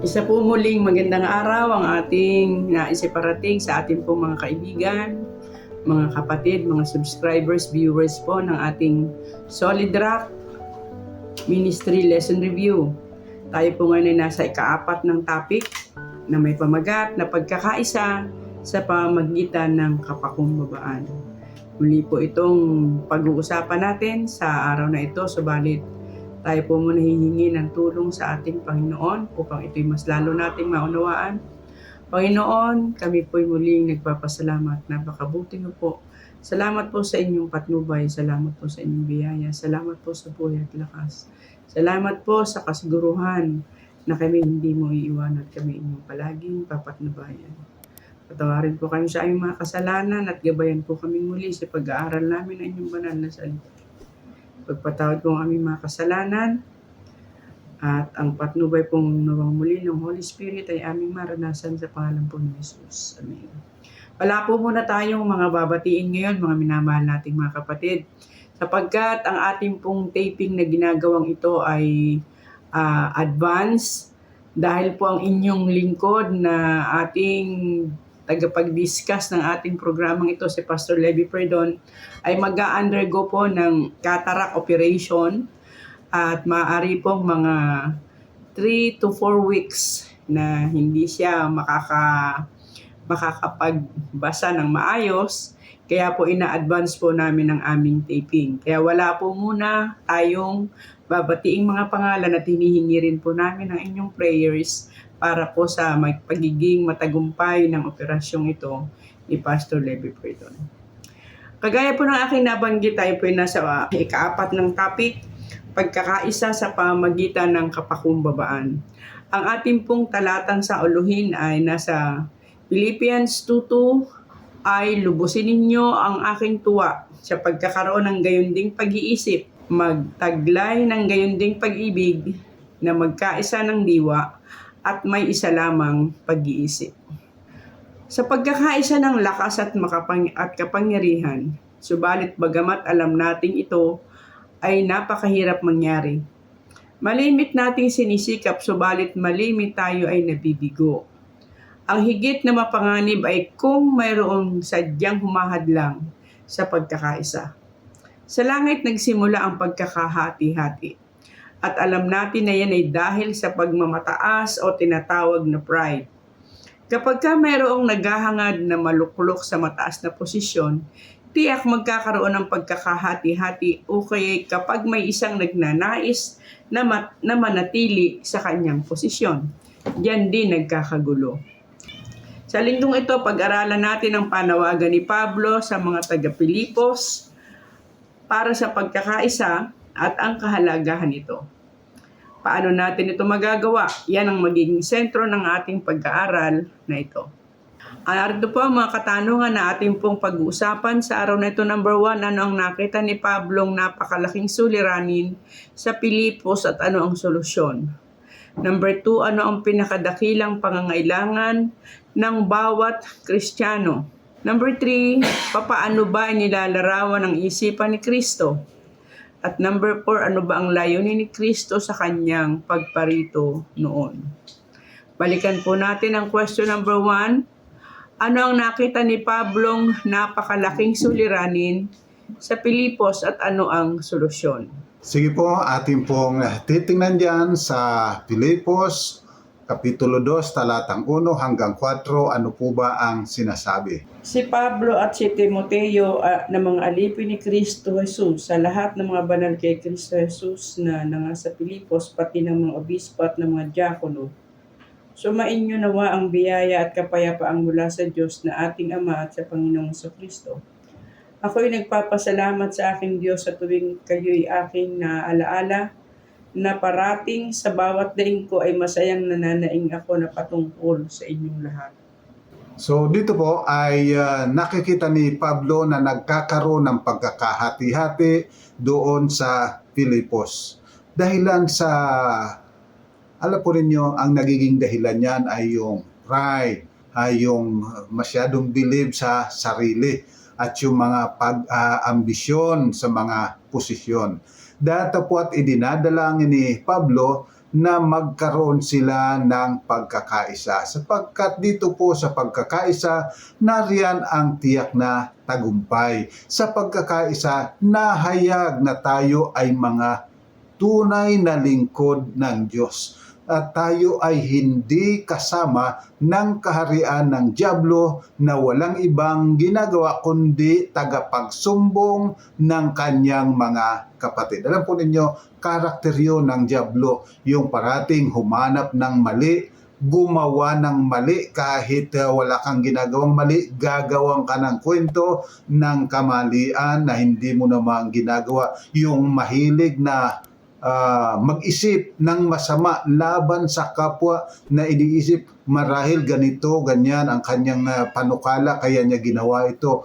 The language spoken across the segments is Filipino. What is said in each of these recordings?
Isa po muling magandang araw ang ating naisiparating sa ating pong mga kaibigan, mga kapatid, mga subscribers, viewers po ng ating Solid Rock Ministry Lesson Review. Tayo po ngayon ay nasa ika-4 ng topic na may pamagat na pagkakaisa sa pamamagitan ng kapakumbabaan. Muli po itong pag-uusapan natin sa araw na ito, subalit tayo po muna hihingi ng tulong sa ating Panginoon upang ito'y mas lalo nating maunawaan. Panginoon, kami po'y muling nagpapasalamat. Napakabuti mo po. Salamat po sa inyong patnubay. Salamat po sa inyong biyaya. Salamat po sa buhay at lakas. Salamat po sa kasiguruhan na kami hindi mo iiwan at kami inyong palaging papatnubayan. Patawarin po kami sa aming mga kasalanan at gabayan po kami muli sa pag-aaral namin ng inyong banal na salita. Pagpatawad po ang aming mga kasalanan at ang patnubay pong nawang muli ng Holy Spirit ay aming maranasan sa pangalan po ni Jesus. Amen. Wala po muna tayong mga babatiin ngayon, mga minamahal nating mga kapatid, sapagkat ang ating pong taping na ginagawang ito ay advance dahil po ang inyong lingkod na ating tagapag-discuss ng ating programang ito, si Pastor Levy Perdon, ay mag-undergo po ng cataract operation at maaari pong mga 3 to 4 weeks na hindi siya makakapagbasa ng maayos. Kaya po ina-advance po namin ang aming taping. Kaya wala po muna tayong babatiing mga pangalan at hinihingi rin po namin ang inyong prayers para po sa pagiging matagumpay ng operasyong ito ni Pastor Levy Perdon. Kagaya po ng aking nabanggit, tayo po nasa ika-4 ng topic, pagkakaisa sa pamamagitan ng kapakumbabaan. Ang ating pong talatang sa uluhin ay nasa Philippians 2:2, ay lubusin ninyo ang aking tuwa sa pagkakaroon ng gayunding pag-iisip, magtaglay ng gayunding pag-ibig na magkaisa ng diwa at may isa lamang pag-iisip. Sa pagkakaisa ng lakas at kapangyarihan, subalit bagamat alam nating ito ay napakahirap mangyari. Malimit nating sinisikap, subalit malimit tayo ay nabibigo. Ang higit na mapanganib ay kung mayroong sadyang humahadlang sa pagkakaisa. Sa langit nagsimula ang pagkakahati-hati. At alam natin na yan ay dahil sa pagmamataas o tinatawag na pride. Kapag mayroong naghahangad na maluklok sa mataas na posisyon, tiyak magkakaroon ng pagkakahati-hati o kaya kapag may isang nagnanais na manatili sa kanyang posisyon. Diyan din nagkakagulo. Sa linggong ito, pag-aralan natin ang panawagan ni Pablo sa mga taga-Pilipos para sa pagkakaisa at ang kahalagahan nito. Paano natin ito magagawa? Yan ang magiging sentro ng ating pag-aaral na ito. Narito po ang mga katanungan na ating pong pag-uusapan sa araw na ito. Number 1, ano ang nakita ni Pablong napakalaking suliranin sa Pilipos at ano ang solusyon? Number 2, ano ang pinakadakilang pangangailangan ng bawat Kristiyano? Number 3, papaano ba nilalarawan ang isipan ni Kristo? At number 4, ano ba ang layunin ni Kristo sa kanyang pagparito noon? Balikan po natin ang question number 1. Ano ang nakita ni Pablong napakalaking suliranin sa Pilipos at ano ang solusyon? Sige po, ating pong titingnan dyan sa Pilipos, Kapitulo 2, talatang 1 hanggang 4, ano po ba ang sinasabi? Si Pablo at si Timoteo na mga alipin ni Kristo Jesus sa lahat ng mga banal kay Kristo Jesus na nasa Pilipos, pati ng mga obispo at ng mga diakono. Sumainyo nawa ang biyaya at kapayapaang mula sa Diyos na ating Ama at sa Panginoong Kristo. Ako'y nagpapasalamat sa aking Diyos sa tuwing kayo'y aking naalaala na parating sa bawat daing ko ay masayang nananaing ako na patungkol sa inyong lahat. So dito po ay nakikita ni Pablo na nagkakaroon ng pagkakahati-hati doon sa Pilipos. Dahilan sa, alam po rinyo, ang nagiging dahilan niyan ay yung pride, ay yung masyadong believe sa sarili at yung mga pag-ambisyon sa mga posisyon. Datapwat idinadalangin ni Pablo na magkaroon sila ng pagkakaisa. Sapagkat dito po sa pagkakaisa, nariyan ang tiyak na tagumpay. Sa pagkakaisa, nahayag na tayo ay mga tunay na lingkod ng Diyos. At tayo ay hindi kasama ng kaharian ng dyablo na walang ibang ginagawa kundi tagapagsumbong ng kanyang mga kapatid. Alam po ninyo, karakter yun ng dyablo, yung parating humanap ng mali, gumawa ng mali kahit wala kang ginagawang mali, gagawang ka ng kwento ng kamalian na hindi mo naman ginagawa. Yung mahilig na mag-isip ng masama laban sa kapwa na iniisip marahil ganito, ganyan ang kanyang panukala kaya niya ginawa ito.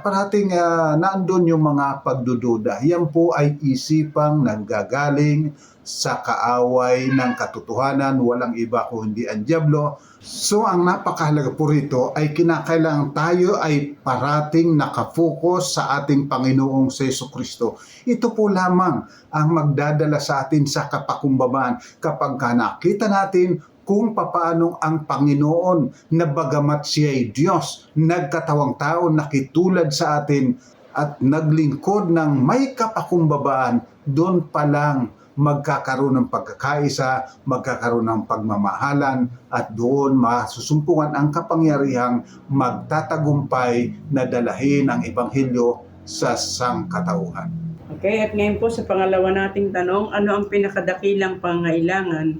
Parating naandun yung mga pagdududa. Yan po ay isipang nanggagaling sa kaaway ng katotohanan, walang iba kundi ang dyablo. So ang napakahalaga po rito ay kinakailangan tayo ay parating nakafocus sa ating Panginoong Jesucristo. Ito po lamang ang magdadala sa atin sa kapakumbabaan kapag nakita natin kung papaano ang Panginoon na bagamat siya ay Diyos, nagkatawang tao, nakitulad sa atin at naglingkod ng may kapakumbabaan, doon pa lang magkakaroon ng pagkakaisa, magkakaroon ng pagmamahalan, at doon masusumpungan ang kapangyarihang magtatagumpay na dalahin ang Ebanghelyo sa sangkatauhan. Okay, at ngayon po sa pangalawa nating tanong, ano ang pinakadakilang pangailangan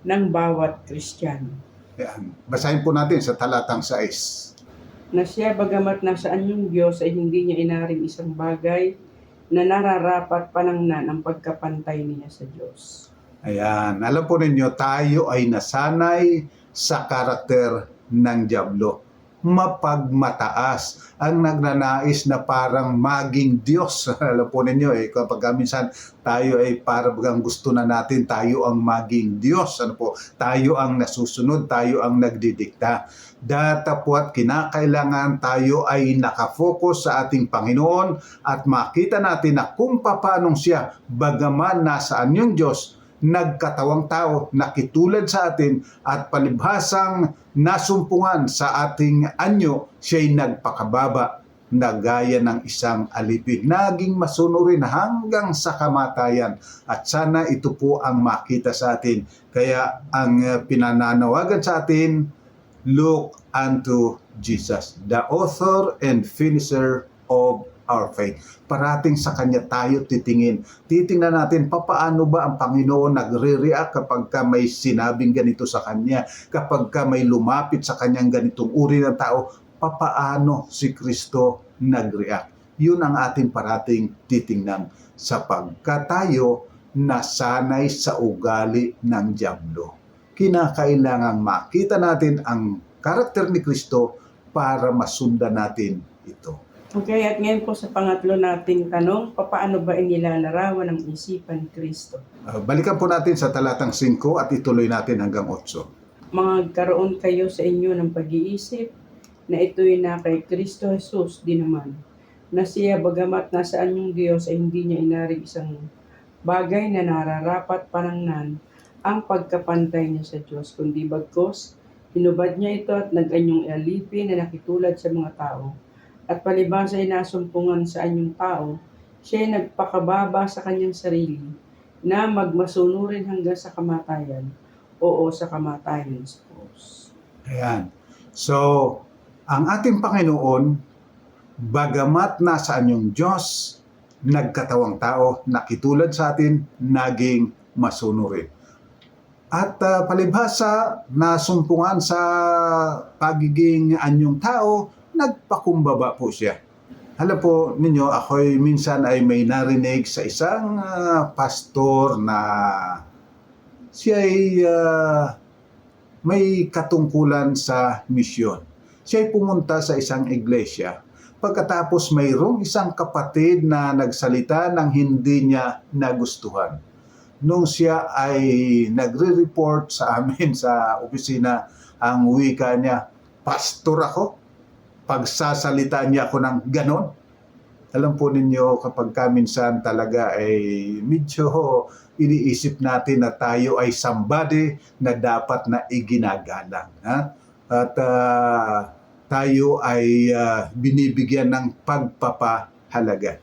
ng bawat Kristiyano? Yan. Basahin po natin sa talatang 6. Na siya bagamat nasaan yung Diyos ay hindi niya inaring isang bagay na nararapat panangnan ang pagkapantay niya sa Diyos. Ayan, alam po ninyo, tayo ay nasanay sa karakter ng dyablo. Mapagmataas, ang nagnanais na parang maging Diyos. Alam po ninyo, kapag minsan tayo ay parang gusto na natin tayo ang maging Diyos. Ano po? Tayo ang nasusunod, tayo ang nagdidikta. Datapwat kinakailangan tayo ay nakafocus sa ating Panginoon at makita natin na kung paanong siya, bagaman nasaan yung Diyos, nagkatawang tao, nakitulad sa atin at palibhasang nasumpungan sa ating anyo, siya'y nagpakababa na gaya ng isang alipin. Naging masunurin hanggang sa kamatayan. At sana ito po ang makita sa atin. Kaya ang pinananawagan sa atin, look unto Jesus, the author and finisher of our faith. Parating sa Kanya tayo titingin. Titingnan natin papaano ba ang Panginoon nagre-react kapag may sinabing ganito sa Kanya, kapag may lumapit sa Kanyang ganitong uri ng tao, papaano si Kristo nag-react. Yun ang ating parating titingnan sapagkat tayo nasanay sa ugali ng dyablo. Kinakailangang makita natin ang karakter ni Kristo para masundan natin ito. Okay, at ngayon po sa pangatlo nating tanong, paano ba inilalarawan ng isipan ni Kristo? Balikan po natin sa talatang 5 at ituloy natin hanggang 8. Magkaroon kayo sa inyo ng pag-iisip na ito'y na kay Kristo Jesus din naman, na siya bagamat nasaan yung Diyos ay hindi niya inaring isang bagay na nararapat panangnan ang pagkapantay niya sa Diyos, kundi bagkos, hinubad niya ito at nag-anyong alipin na nakitulad sa mga tao. At palibhasa ay nasumpungan sa anyong tao, siya ay nagpakababa sa kanyang sarili na magmasunurin hanggang sa kamatayan, oo sa kamatayan sa krus. Ayan. So, ang ating Panginoon, bagamat nasaan yung Diyos, nagkatawang tao, nakitulad sa atin, naging masunurin. At palibhasa, nasumpungan sa pagiging anyong tao, nagpakumbaba po siya. Alam po ninyo, ako'y minsan ay may narinig sa isang pastor na siya ay may katungkulan sa misyon. Siya ay pumunta sa isang iglesia. Pagkatapos mayroong isang kapatid na nagsalita ng hindi niya nagustuhan. Nung siya ay nagre-report sa amin sa opisina, ang wika niya, pastor ako? Pagsasalita niya ako ng ganon? Alam po ninyo kapag minsan talaga ay medyo iniisip natin na tayo ay somebody na dapat na iginagalang. Ha? At tayo ay binibigyan ng pagpapahalaga.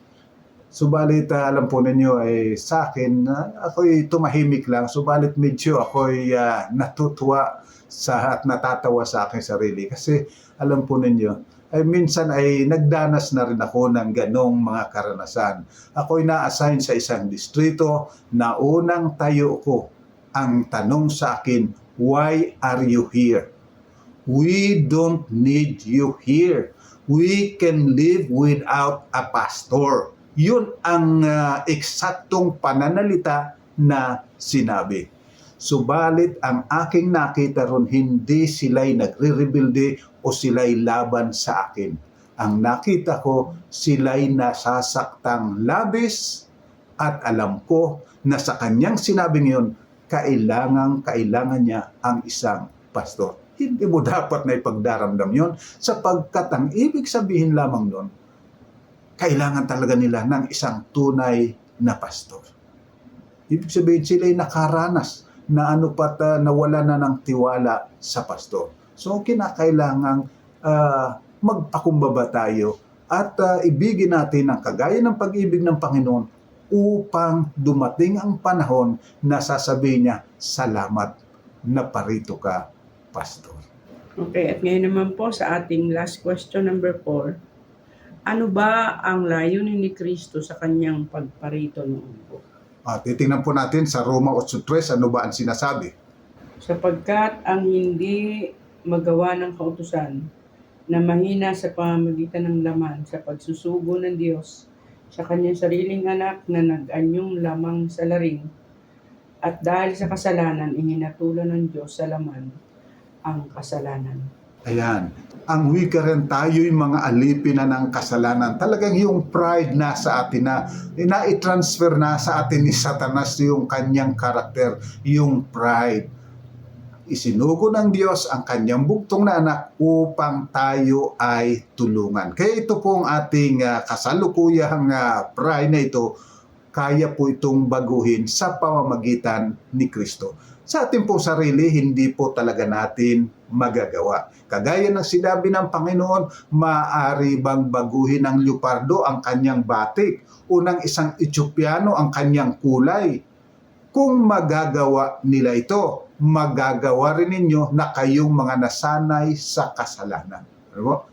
Subalit alam po ninyo ay sa akin, ako'y tumahimik lang. Subalit medyo ako'y natutuwa at natatawa sa aking sarili. Kasi alam po ninyo, ay minsan ay nagdanas na rin ako ng ganong mga karanasan. Ako'y na-assign sa isang distrito na unang tayo ko. Ang tanong sa akin, why are you here? We don't need you here. We can live without a pastor. Yun ang eksaktong pananalita na sinabi. Subalit ang aking nakita ron, hindi sila'y nagre-rebelde o sila'y laban sa akin. Ang nakita ko, sila'y nasasaktang labis at alam ko na sa kanyang sinabing yun, kailangan niya ang isang pastor. Hindi mo dapat na ipagdaramdam yun sapagkat ang ibig sabihin lamang nun, kailangan talaga nila ng isang tunay na pastor. Ibig sabihin sila'y nakaranas na nawala na ng tiwala sa pastor. So kinakailangang magpakumbaba tayo at ibigin natin ang kagaya ng pag-ibig ng Panginoon upang dumating ang panahon na sasabihin niya, salamat na parito ka, pastor. Okay, at ngayon naman po sa ating last question number 4. Ano ba ang layunin ni Kristo sa kanyang pagparito noon po? Titingnan po natin sa Roma 8:3, ano ba ang sinasabi? Sapagkat ang hindi magawa ng kautusan na mahina sa pamamagitan ng laman sa pagsusugo ng Diyos sa kanyang sariling anak na nag-anyong lamang sa laring, at dahil sa kasalanan ihinatulan ng Diyos sa laman ang kasalanan. Ayan. Ang wika rin tayo'y mga alipin na ng kasalanan. Talagang yung pride na sa atin na i-transfer na sa atin ni Satanas yung kanyang karakter, yung pride. Isinugo ng Diyos ang kanyang bugtong na anak upang tayo ay tulungan. Kaya ito pong ating kasalukuyang pride na ito, kaya po itong baguhin sa pamamagitan ni Kristo. Sa ating pong sarili, hindi po talaga natin magagawa. Kagaya ng sinabi ng Panginoon, maaari bang baguhin ng leopardo ang kanyang batik o ng isang Etiopiano ang kanyang kulay? Kung magagawa nila ito, magagawa rin ninyo na kayong mga nasanay sa kasalanan.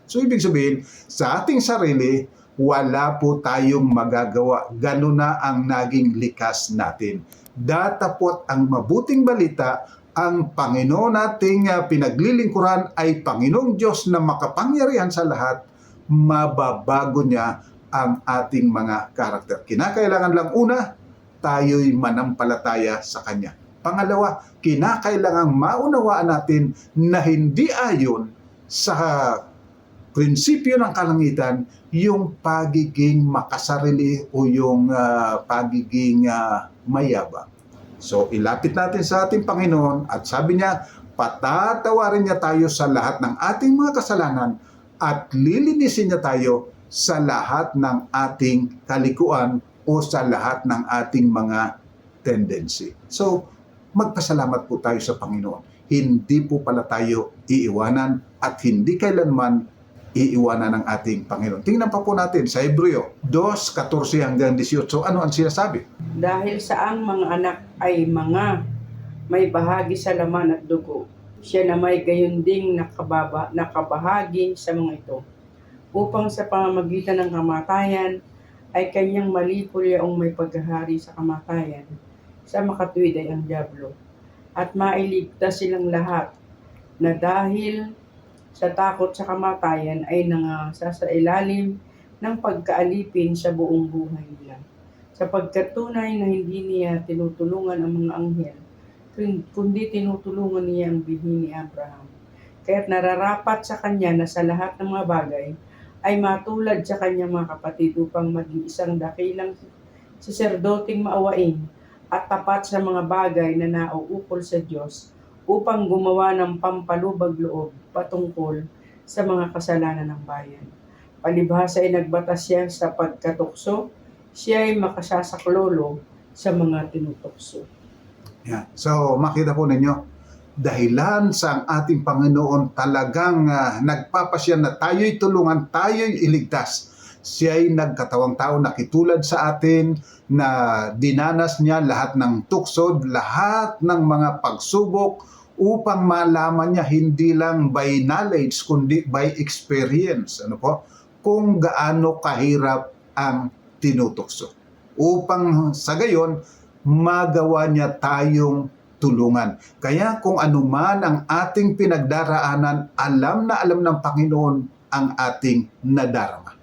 So ibig sabihin, sa ating sarili, wala po tayong magagawa. Ganun na ang naging likas natin. Datapot ang mabuting balita, ang Panginoon nating pinaglilingkuran ay Panginoong Diyos na makapangyarihan sa lahat, mababago niya ang ating mga karakter. Kinakailangan lang una, tayo'y manampalataya sa Kanya. Pangalawa, kinakailangang maunawaan natin na hindi ayon sa prinsipyo ng kalangitan yung pagiging makasarili o yung pagiging mayabang. So ilapit natin sa ating Panginoon at sabi niya, patatawarin niya tayo sa lahat ng ating mga kasalanan at lilinisin niya tayo sa lahat ng ating kalikuan o sa lahat ng ating mga tendency. So magpasalamat po tayo sa Panginoon. Hindi po pala tayo iiwanan at hindi kailanman iiwanan ng ating Panginoon. Tingnan pa po natin sa Hebreo 2:14 hanggang 18. Ano ang sinasabi? Dahil sa ang mga anak ay mga may bahagi sa laman at dugo, siya na may gayon ding nakabahagi sa mga ito, upang sa pamamagitan ng kamatayan ay kanyang malipol yaong may paghahari sa kamatayan, sa makatuwid ay ang dyablo, at mailigtas silang lahat na dahil sa takot sa kamatayan ay nangasasailalim ng pagkaalipin sa buong buhay nila. Sapagkat tunay na hindi niya tinutulungan ang mga anghel, kundi tinutulungan niya ang binhi ni Abraham. Kaya't nararapat sa kanya na sa lahat ng mga bagay ay matulad sa kanyang mga kapatid upang maging isang dakilang saserdoting maawain at tapat sa mga bagay na nauukol sa Diyos, upang gumawa ng pampalubag loob patungkol sa mga kasalanan ng bayan. Palibhasa ay nagbatas yan sa pagkatukso, siya ay makasasaklolo sa mga tinutukso. Yan. So makita po ninyo, dahilan sa ating Panginoon talagang nagpapasya na tayo'y tulungan, tayo'y iligtas. Siya'y nagkatawang tao na kitulad sa atin, na dinanas niya lahat ng tuksod, lahat ng mga pagsubok upang malaman niya hindi lang by knowledge kundi by experience, ano po, kung gaano kahirap ang tinutukso. Upang sa gayon magawa niya tayong tulungan. Kaya kung anuman ang ating pinagdaraanan, alam na alam ng Panginoon ang ating nadarama.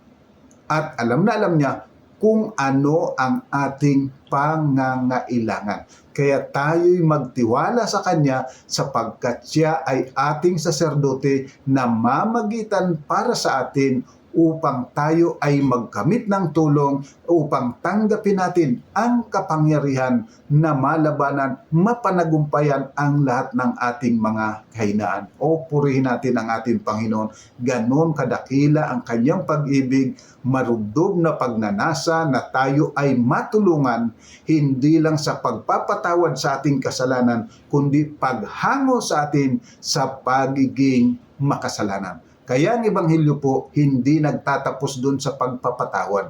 At alam na alam niya kung ano ang ating pangangailangan. Kaya tayo'y magtiwala sa Kanya sapagkat Siya ay ating saserdote na mamagitan para sa atin upang tayo ay magkamit ng tulong upang tanggapin natin ang kapangyarihan na malabanan, mapanagumpayan ang lahat ng ating mga kahinaan. O purihin natin ang ating Panginoon. Ganon kadakila ang Kanyang pag-ibig, marugdog na pagnanasa na tayo ay matulungan, hindi lang sa pagpapatawad sa ating kasalanan, kundi paghango sa atin sa pagiging makasalanan. Kaya ang Ebanghelyo po hindi nagtatapos dun sa pagpapatawad.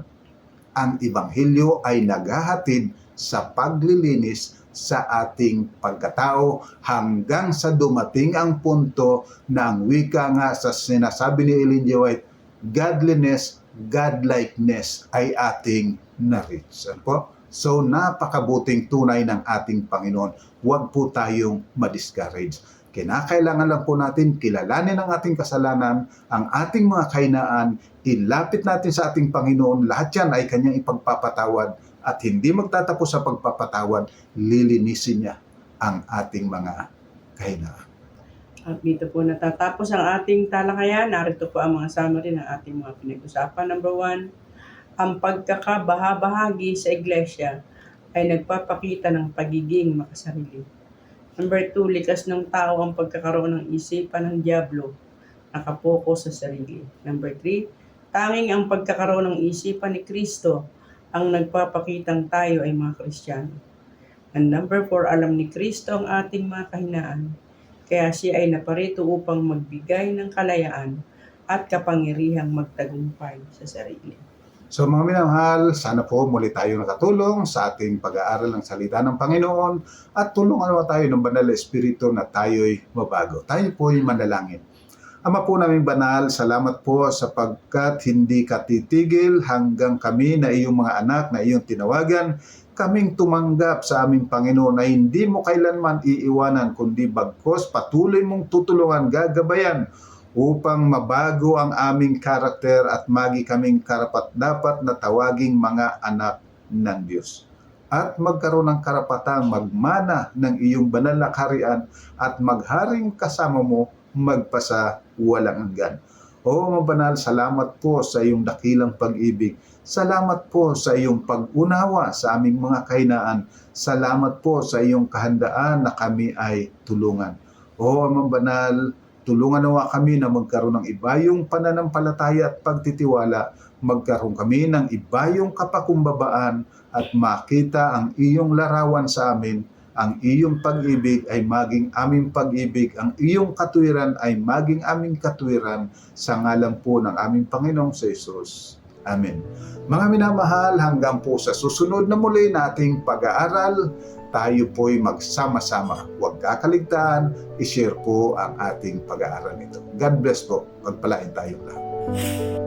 Ang Ebanghelyo ay naghahatid sa paglilinis sa ating pagkatao hanggang sa dumating ang punto na ang wika nga sa sinasabi ni Ellen G. White, godliness, godlikeness ay ating na-reach. So napakabuting tunay ng ating Panginoon. Huwag po tayong ma-discourage. Kinakailangan lang po natin kilalanin ang ating kasalanan, ang ating mga kahinaan, ilapit natin sa ating Panginoon, lahat yan ay Kanyang ipagpapatawad at hindi magtatapos sa pagpapatawad, lilinisin niya ang ating mga kahinaan. At dito po natatapos ang ating talakayan. Narito po ang mga summary ng ating mga pinag-usapan. Number 1, ang pagkakabahabahagi sa iglesia ay nagpapakita ng pagiging makasarili. Number 2, likas ng tao ang pagkakaroon ng isipan ng dyablo, nakapokus sa sarili. Number 3, tanging ang pagkakaroon ng isipan ni Kristo ang nagpapakitang tayo ay mga Kristiyano. And number 4, alam ni Kristo ang ating mga kahinaan, kaya siya ay naparito upang magbigay ng kalayaan at kapangyarihang magtagumpay sa sarili. So mga minamahal, sana po muli tayo nakatulong sa ating pag-aaral ng salita ng Panginoon at tulungan naman tayo ng Banal na Espiritu na tayo'y mabago. Tayo po'y manalangin. Ama po naming banal, salamat po sapagkat hindi ka titigil hanggang kami na iyong mga anak na iyong tinawagan, kaming tumanggap sa aming Panginoon na hindi mo kailanman iiwanan kundi bagkos patuloy mong tutulungan, gagabayan upang mabago ang aming karakter at magi kaming karapat-dapat na tawaging mga anak ng Diyos. At magkaroon ng karapatang magmana ng iyong banal na kaharian at magharing kasama mo magpasa walang hanggan. O mabanal, salamat po sa iyong dakilang pag-ibig. Salamat po sa iyong pag-unawa sa aming mga kahinaan. Salamat po sa iyong kahandaan na kami ay tulungan. O Amang Banal, tulungan nawa kami na magkaroon ng ibayong pananampalataya at pagtitiwala, magkaroon kami ng ibayong kapakumbabaan at makita ang iyong larawan sa amin, ang iyong pag-ibig ay maging aming pag-ibig, ang iyong katwiran ay maging aming katwiran sa ngalan po ng aming Panginoong sa Jesus. Amen. Mga minamahal, hanggang po sa susunod na muli nating pag-aaral, tayo po'y magsama-sama. Huwag kakaligtaan, i-share po ang ating pag-aaral nito. God bless po. Pagpalain tayong lahat.